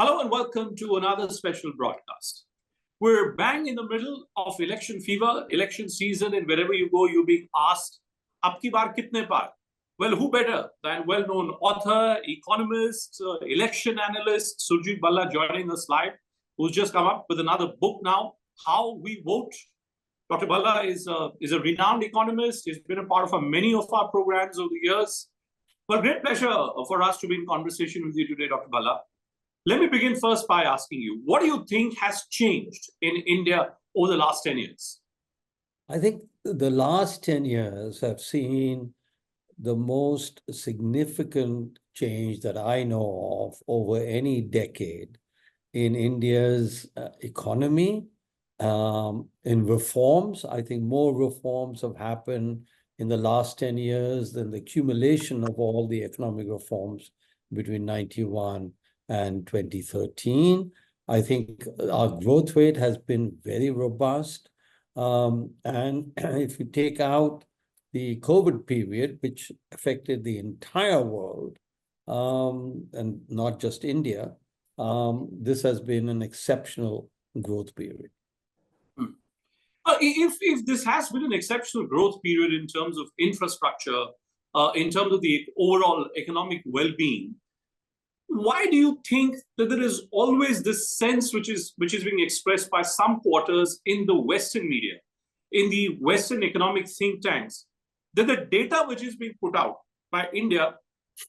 Hello and welcome to another special broadcast. We're bang in the middle of election fever, election season, and wherever you go, you're being asked, "Ab ki baar kitne par?" Well, who better than well-known author, economist, election analyst, Surjit Bhalla joining us live, who's just come up with another book now, How We Vote. Dr. Bhalla is a renowned economist. He's been a part of many of our programs over the years. Well, great pleasure for us to be in conversation with you today, Dr. Bhalla. Let me begin first by asking you, what do you think has changed in India over the last 10 years? I think the last 10 years have seen the most significant change that I know of over any decade in India's economy, in reforms. I think more reforms have happened in the last 10 years than the accumulation of all the economic reforms between 91 and 2013. I think our growth rate has been very robust. And if you take out the COVID period, which affected the entire world, and not just India, this has been an exceptional growth period. If this has been an exceptional growth period in terms of infrastructure, in terms of the overall economic well-being, why do you think that there is always this sense which is being expressed by some quarters in the Western media, in the Western economic think tanks, that the data which is being put out by India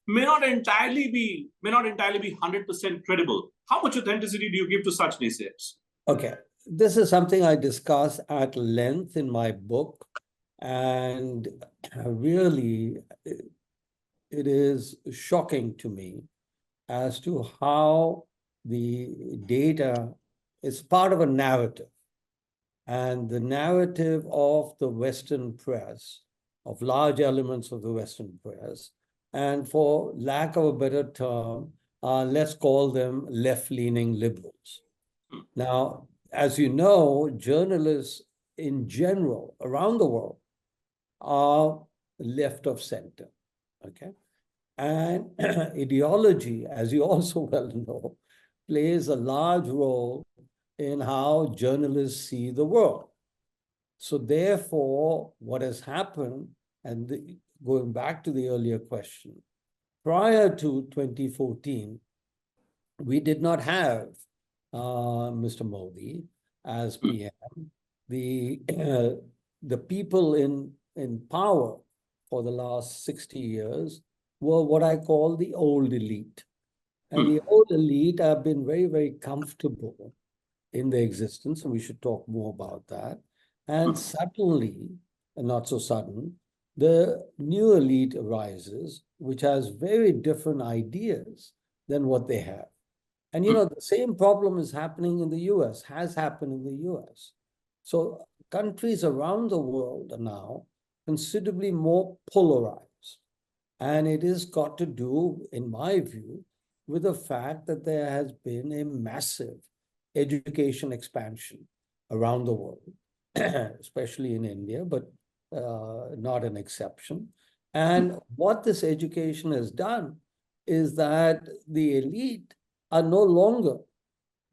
may not entirely be 100% credible? How much authenticity do you give to such naysayers? Okay, this is something I discuss at length in my book, and really it is shocking to me as to how the data is part of a narrative. And the narrative of the Western press, of large elements of the Western press, and for lack of a better term, let's call them left-leaning liberals. Now, as you know, journalists in general around the world are left of center, okay? And ideology, as you also well know, plays a large role in how journalists see the world. So therefore, what has happened, and going back to the earlier question, prior to 2014, we did not have Mr. Modi as PM. The people in power for the last 60 years were what I call the old elite. And the old elite have been very, very comfortable in their existence, and we should talk more about that. And suddenly, and not so sudden, the new elite arises, which has very different ideas than what they have. And you know, the same problem is happening in the US, has happened in the US. So countries around the world are now considerably more polarized. And it has got to do, in my view, with the fact that there has been a massive education expansion around the world, especially in India, but not an exception. And what this education has done is that the elite are no longer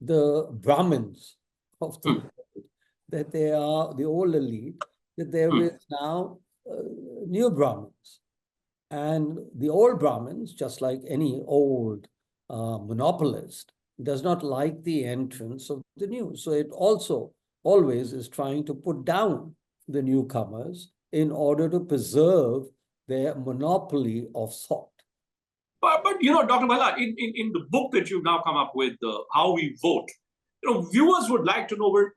the Brahmins of the world, that they are the old elite, that there is now new Brahmins. And the old Brahmins, just like any old monopolist, does not like the entrance of the new. So it also always is trying to put down the newcomers in order to preserve their monopoly of thought. But you know, Dr. Bhalla, in the book that you've now come up with, How We Vote, you know, viewers would like to know, we're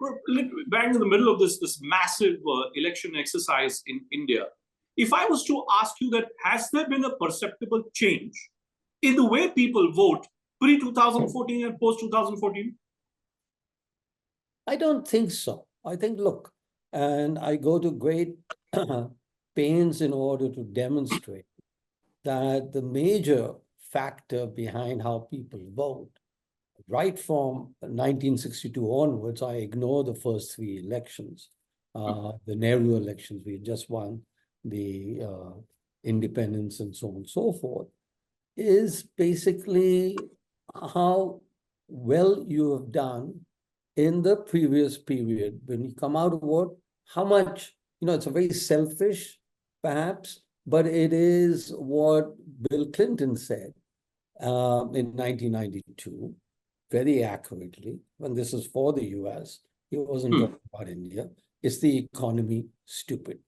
bang in the middle of this massive election exercise in India. If I was to ask you that, has there been a perceptible change in the way people vote pre-2014 and post-2014? I don't think so. I think, look, and I go to great pains in order to demonstrate that the major factor behind how people vote, right from 1962 onwards, I ignore the first three elections, the Nehru elections, we just won the independence and so on and so forth, is basically how well you have done in the previous period. When you come out of war, how much, it's a very selfish, perhaps, but it is what Bill Clinton said in 1992, very accurately, when this is for the US. He wasn't talking about India. Is the economy stupid?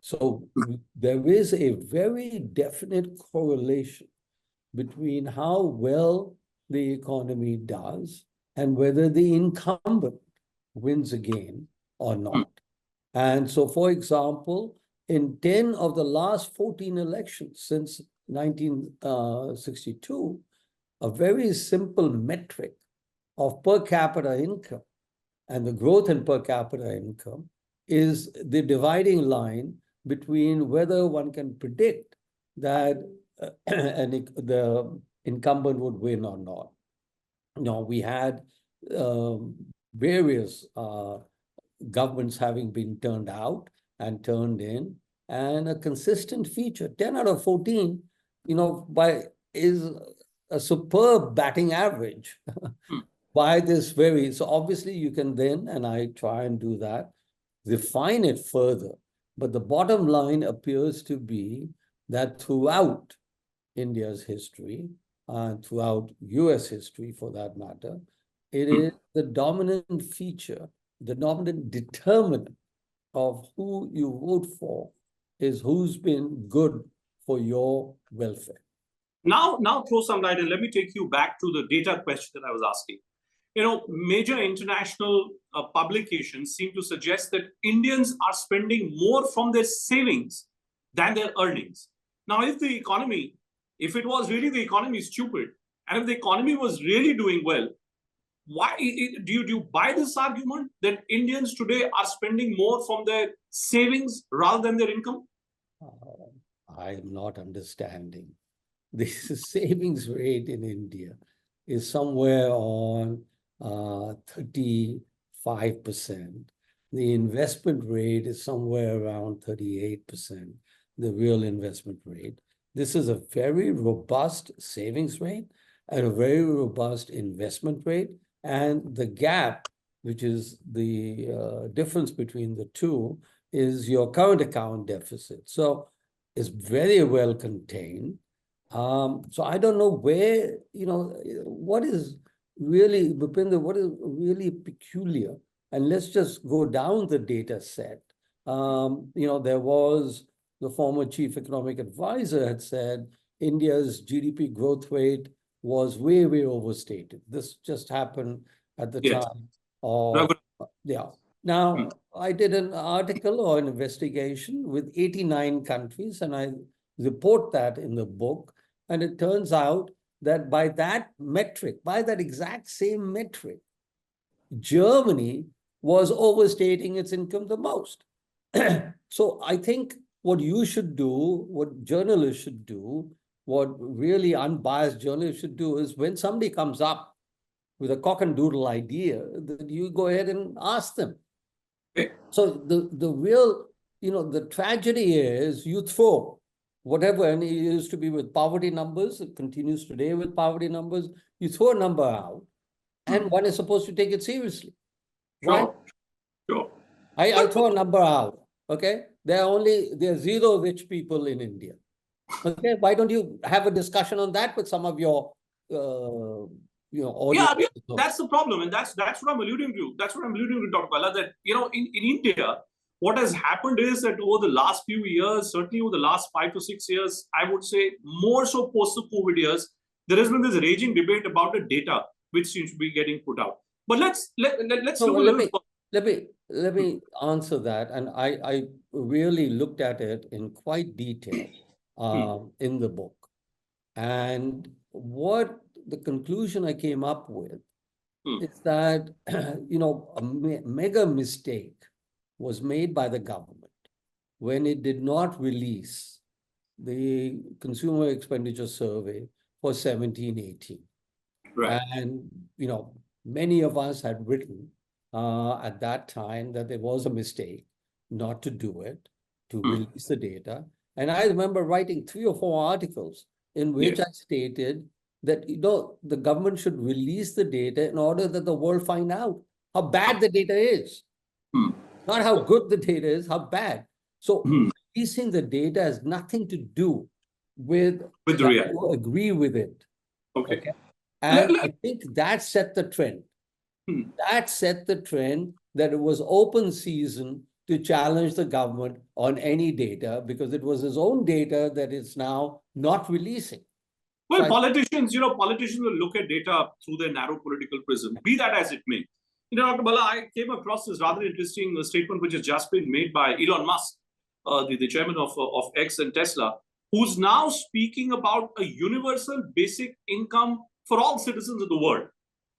So there is a very definite correlation between how well the economy does and whether the incumbent wins again or not. And so, for example, in 10 of the last 14 elections since 1962, a very simple metric of per capita income and the growth in per capita income is the dividing line between whether one can predict that the incumbent would win or not. We had various governments having been turned out and turned in, and a consistent feature, 10 out of 14, is a superb batting average by this very, so obviously you can then, and I try and do that, refine it further. But the bottom line appears to be that throughout India's history, and throughout US history for that matter, it is the dominant feature, the dominant determinant of who you vote for is who's been good for your welfare. Now throw some light and let me take you back to the data question that I was asking. Major international publications seem to suggest that Indians are spending more from their savings than their earnings. Now, if it was really the economy stupid, and if the economy was really doing well, why do you buy this argument that Indians today are spending more from their savings rather than their income? I'm not understanding. The savings rate in India is somewhere on 35%. The investment rate is somewhere around 38%, the real investment rate. This is a very robust savings rate and a very robust investment rate. And the gap, which is the difference between the two, is your current account deficit. So it's very well contained. So I don't know where, what is really, Bhupinder, what is really peculiar? And let's just go down the data set. There was the former chief economic advisor had said India's GDP growth rate was way, way overstated. This just happened at the time of, Now, I did an article or an investigation with 89 countries, and I report that in the book. And it turns out that by that metric, by that exact same metric, Germany was overstating its income the most. So I think what you should do, what journalists should do, what really unbiased journalists should do is when somebody comes up with a cock and doodle idea, that you go ahead and ask them. So the real, the tragedy is you throw whatever, and it used to be with poverty numbers, it continues today with poverty numbers, you throw a number out, and one is supposed to take it seriously. Right? Sure. I throw a number out, okay? There are 0 rich people in India. Okay, why don't you have a discussion on that with some of your, audience? Yeah, that's the problem, and that's what I'm alluding to. That's what I'm alluding to, Dr. Bhalla, that in India, what has happened is that over the last few years, certainly over the last 5 to 6 years, I would say more so post the COVID years, there has been this raging debate about the data which seems to be getting put out. But let's let me answer that, and I really looked at it in quite detail in the book, and what the conclusion I came up with is that a mega mistake was made by the government when it did not release the consumer expenditure survey for 17-18. Right. And many of us had written at that time that there was a mistake not to do it, to release the data. And I remember writing 3 or 4 articles in which I stated that, the government should release the data in order that the world find out how bad the data is. Not how good the data is, how bad. So releasing the data has nothing to do with the reality. who agree with it. Okay. And I think that set the trend. That set the trend that it was open season to challenge the government on any data, because it was his own data that it's now not releasing. Well, So politicians will look at data through their narrow political prism, be that as it may. Dr. Bhalla, I came across this rather interesting statement which has just been made by Elon Musk, the chairman of X and Tesla, who's now speaking about a universal basic income for all citizens of the world.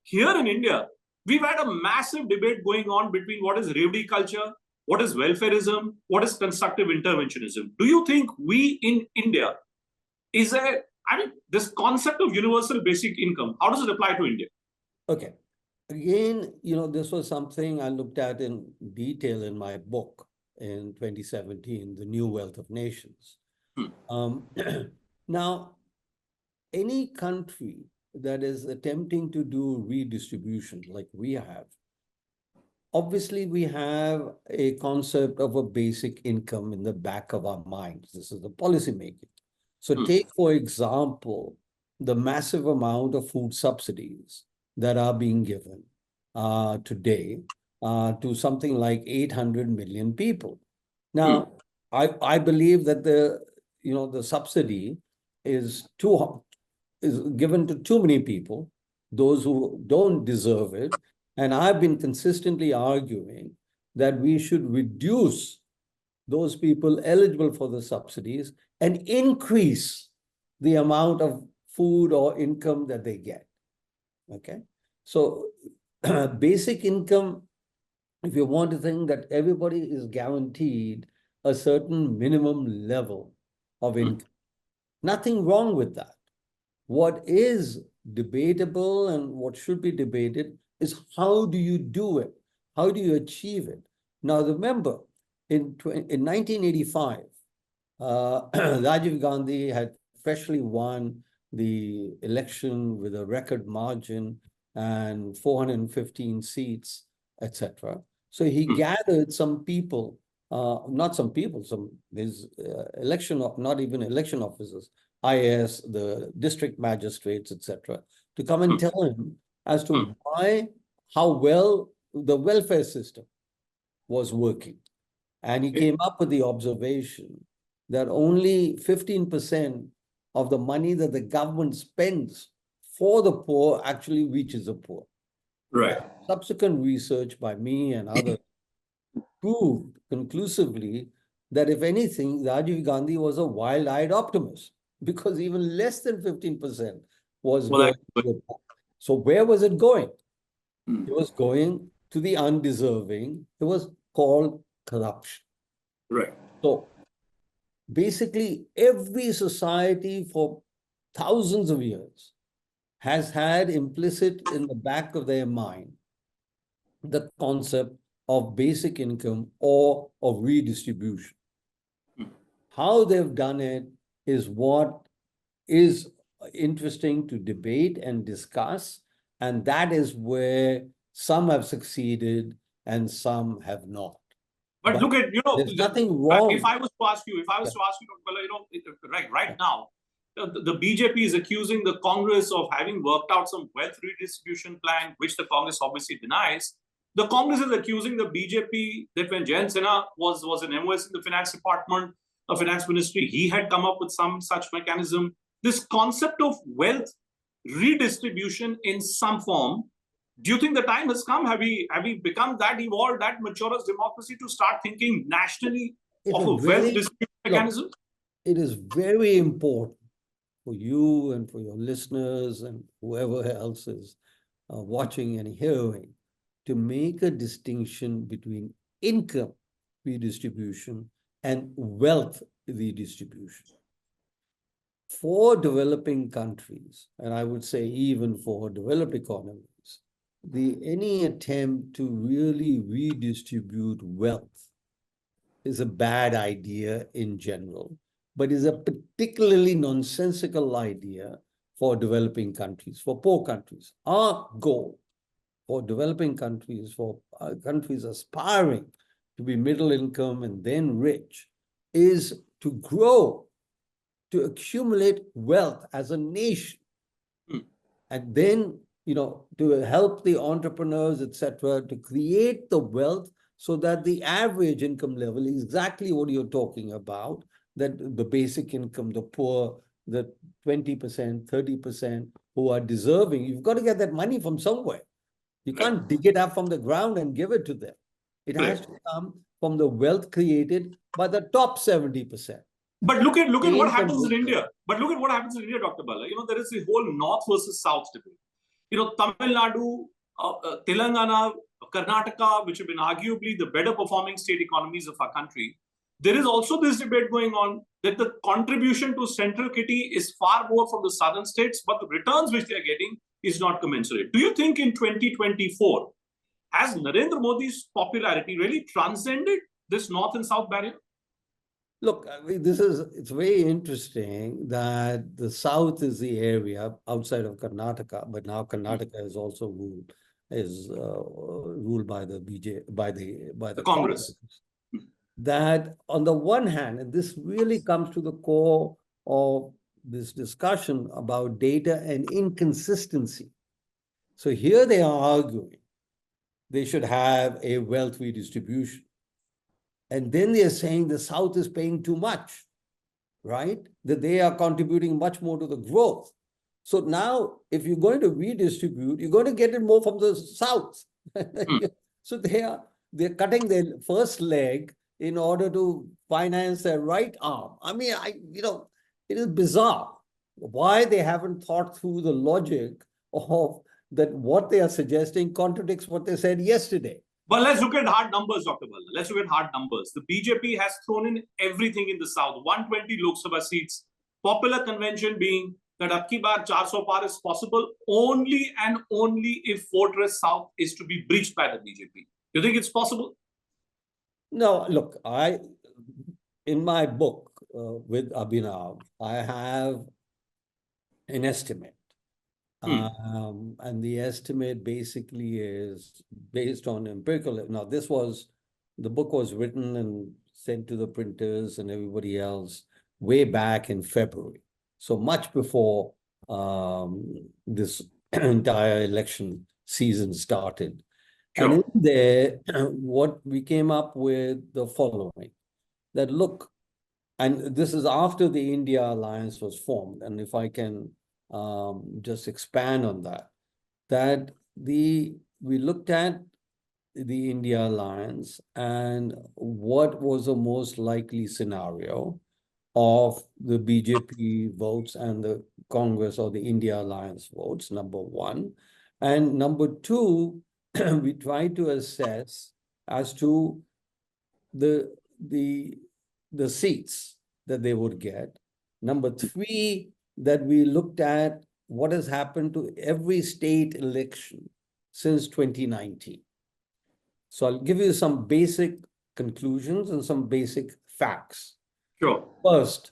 Here in India, we've had a massive debate going on between what is Revdi culture, what is welfareism, what is constructive interventionism. Do you think we in India this concept of universal basic income, how does it apply to India? Okay. Again, this was something I looked at in detail in my book in 2017, The New Wealth of Nations. Now, any country that is attempting to do redistribution like we have, obviously we have a concept of a basic income in the back of our minds. This is the policy making. So take, for example, the massive amount of food subsidies that are being given today to something like 800 million people. Now, I believe that the subsidy is given to too many people, those who don't deserve it. And I've been consistently arguing that we should reduce those people eligible for the subsidies and increase the amount of food or income that they get. Okay. So basic income, if you want to think that everybody is guaranteed a certain minimum level of income, nothing wrong with that. What is debatable and what should be debated is how do you do it? How do you achieve it? Now, remember, in 1985, Rajiv Gandhi had freshly won the election with a record margin and 415 seats, etc. So he gathered some people, not some people, his not even election officers, IAS, the district magistrates, etc., to come and tell him as to how well the welfare system was working. And he came up with the observation that only 15% of the money that the government spends for the poor actually reaches the poor. Right. Subsequent research by me and others proved conclusively that, if anything, Rajiv Gandhi was a wild-eyed optimist, because even less than 15% was going to the poor. So where was it going? It was going to the undeserving. It was called corruption. Right. So basically, every society for thousands of years has had implicit in the back of their mind the concept of basic income or of redistribution. How they've done it is what is interesting to debate and discuss, and that is where some have succeeded and some have not. But look at, there's nothing wrong. If I was to ask you, right now, the BJP is accusing the Congress of having worked out some wealth redistribution plan, which the Congress obviously denies. The Congress is accusing the BJP that when Jayant Sinha was an MOS in the finance department, a finance ministry, he had come up with some such mechanism. This concept of wealth redistribution in some form, do you think the time has come? Have we become that evolved, that mature as democracy to start thinking nationally of a wealth distribution mechanism? It is very important for you and for your listeners and whoever else is watching and hearing to make a distinction between income redistribution and wealth redistribution. For developing countries, and I would say even for developed economies, any attempt to really redistribute wealth is a bad idea in general, but is a particularly nonsensical idea for developing countries, for poor countries. Our goal for developing countries, for countries aspiring to be middle income and then rich, is to grow, to accumulate wealth as a nation. And then, to help the entrepreneurs, etc., to create the wealth so that the average income level is exactly what you're talking about, that the basic income, the poor, the 20%, 30% who are deserving, you've got to get that money from somewhere. You can't dig it up from the ground and give it to them. It has to come from the wealth created by the top 70%. But look at what happens in India. But look at what happens in India, Dr. Bhalla. There is a whole North versus South debate. Tamil Nadu, Telangana, Karnataka, which have been arguably the better performing state economies of our country. There is also this debate going on that the contribution to central kitty is far more from the southern states, but the returns which they are getting is not commensurate. Do you think in 2024, has Narendra Modi's popularity really transcended this North and South barrier? Look, it's very interesting that the South is the area outside of Karnataka, but now Karnataka is also ruled by the Congress. That on the one hand, and this really comes to the core of this discussion about data and inconsistency. So here they are arguing they should have a wealth redistribution. And then they're saying the South is paying too much, right? That they are contributing much more to the growth. So now, if you're going to redistribute, you're going to get it more from the South. So they're cutting their first leg in order to finance their right arm. I mean, it is bizarre why they haven't thought through the logic of that what they are suggesting contradicts what they said yesterday. But let's look at hard numbers, Dr. Bhalla. Let's look at hard numbers. The BJP has thrown in everything in the South, 120 Lok Sabha seats. Popular convention being that Abki Baar 400 par is possible only and only if Fortress South is to be breached by the BJP. You think it's possible? No, look, in my book with Abhinav, I have an estimate. And the estimate basically is based on empirical. Now, the book was written and sent to the printers and everybody else way back in February. So much before this entire election season started. Sure. And in there, what we came up with the following, that look, and this is after the India alliance was formed. And if I can just expand on that we looked at the India alliance and what was the most likely scenario of the BJP votes and the Congress or the India alliance votes, number one. And number two, we tried to assess as to the seats that they would get. Number three, that we looked at what has happened to every state election since 2019. So I'll give you some basic conclusions and some basic facts. Sure. First,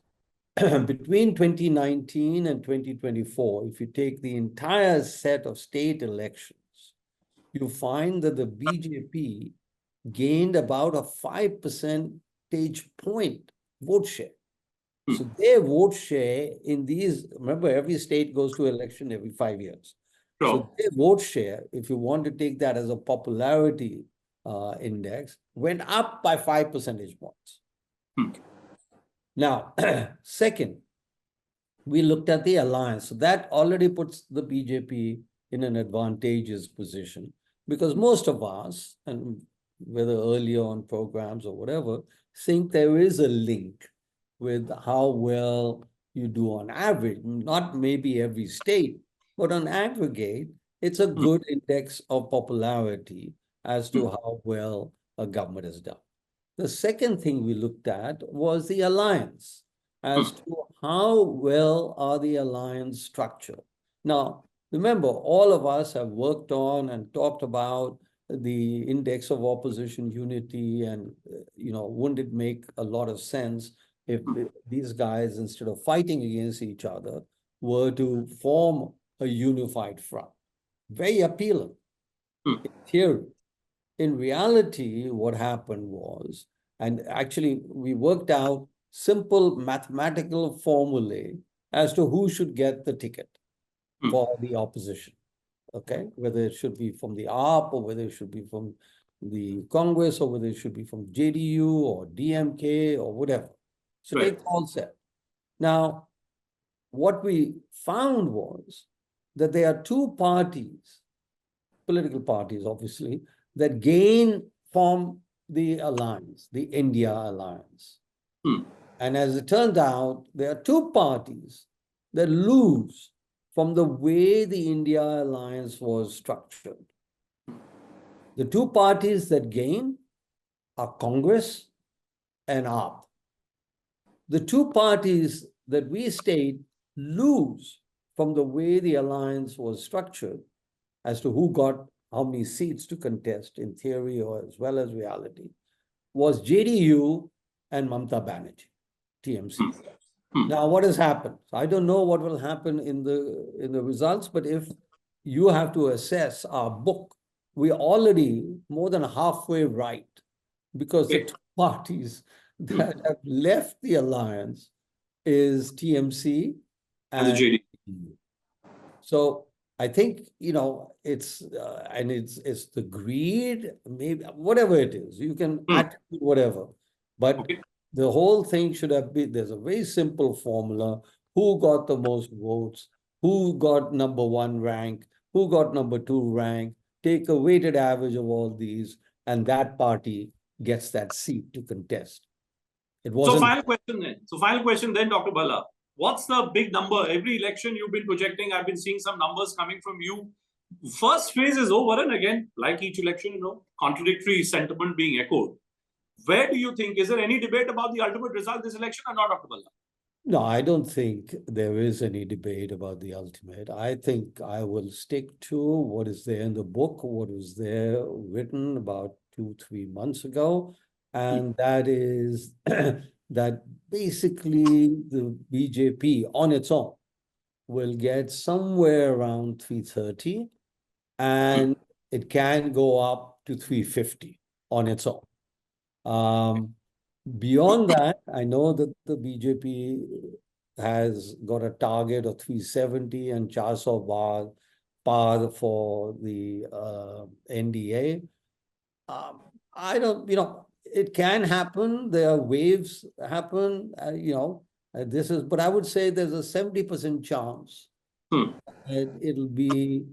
between 2019 and 2024, if you take the entire set of state elections, you find that the BJP gained about a 5 percentage point vote share. So their vote share in these, remember, every state goes to election every 5 years. Sure. So their vote share, if you want to take that as a popularity index, went up by 5 percentage points. Now, second, we looked at the alliance. So that already puts the BJP in an advantageous position because most of us, and whether earlier on programs or whatever, think there is a link with how well you do on average, not maybe every state, but on aggregate, it's a good index of popularity as to how well a government has done. The second thing we looked at was the alliance, as to how well are the alliance structured. Now, remember, all of us have worked on and talked about the index of opposition unity and, wouldn't it make a lot of sense if these guys, instead of fighting against each other, were to form a unified front. Very appealing in theory. In reality, what happened was, and actually we worked out simple mathematical formulae as to who should get the ticket for the opposition. Okay, whether it should be from the AAP or whether it should be from the Congress or whether it should be from JDU or DMK or whatever. So it's all set. Now, what we found was that there are two parties, political parties, obviously, that gain from the alliance, the India alliance. And as it turned out, there are two parties that lose from the way the India alliance was structured. The two parties that gain are Congress and AAP. The two parties that we state lose from the way the alliance was structured as to who got how many seats to contest in theory or as well as reality was JDU and Mamata Banerjee, TMC. Now, what has happened? I don't know what will happen in the results, but if you have to assess our book, we're already more than halfway right, because the two parties that have left the alliance is TMC and the JDU. So I think, you know, it's the greed, maybe whatever it is, you can attribute whatever, but the whole thing should have been, there's a very simple formula: who got the most votes, who got #1 rank, who got #2 rank, take a weighted average of all these, and that party gets that seat to contest. It wasn't. So final question then, Dr. Bhalla. What's the big number? Every election you've been projecting, I've been seeing some numbers coming from you. First phase is over, and again, like each election, you know, contradictory sentiment being echoed. Where do you think, is there any debate about the ultimate result this election or not, Dr. Bhalla? No, I don't think there is any debate about the ultimate. I think I will stick to what is there in the book, what was there written about 2-3 months ago. And that is that basically the BJP on its own will get somewhere around 330, and it can go up to 350 on its own. Beyond that, I know that the BJP has got a target of 370 and 400 par for the NDA. I don't, you know, it can happen. There are waves happen, you know, this is, but I would say there's a 70% chance it'll be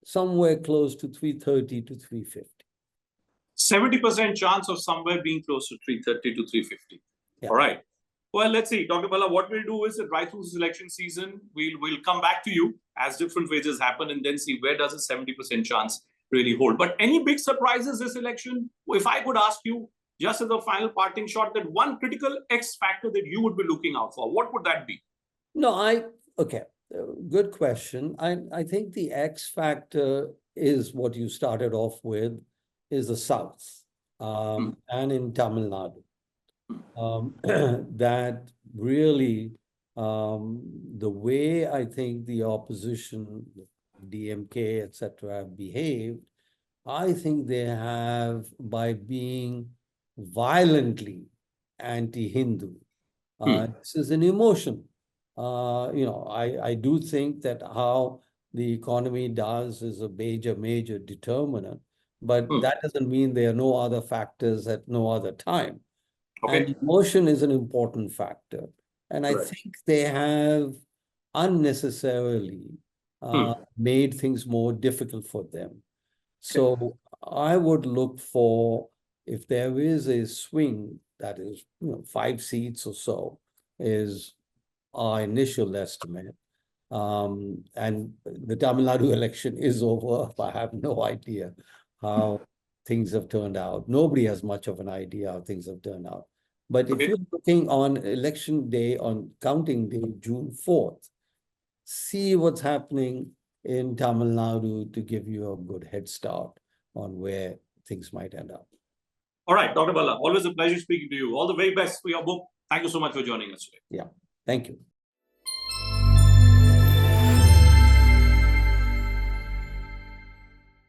somewhere close to 330 to 350. 70% chance of somewhere being close to 330 to 350. Yeah. All right. Well, let's see. Dr. Bhalla, what we'll do is that right through this election season, we'll come back to you as different phases happen and then see where does a 70% chance really hold. But any big surprises this election? If I could ask you, just as a final parting shot, that one critical X factor that you would be looking out for, what would that be? No, okay. Good question. I think the X factor is what you started off with, is the South and in Tamil Nadu. That really, the way I think the opposition, DMK, etc., have behaved, I think they have, by being violently anti-Hindu. This is an emotion. You know, I do think that how the economy does is a major determinant, but that doesn't mean there are no other factors at no other time. And emotion is an important factor. And I think they have unnecessarily made things more difficult for them. So I would look for, if there is a swing, that is, you know, 5 seats or so, is our initial estimate. And the Tamil Nadu election is over. I have no idea how things have turned out. Nobody has much of an idea how things have turned out. But if you're looking on election day, on counting day, June 4th, see what's happening in Tamil Nadu to give you a good head start on where things might end up. All right, Dr. Bhalla, always a pleasure speaking to you. All the very best for your book. Thank you so much for joining us today. Yeah, thank you.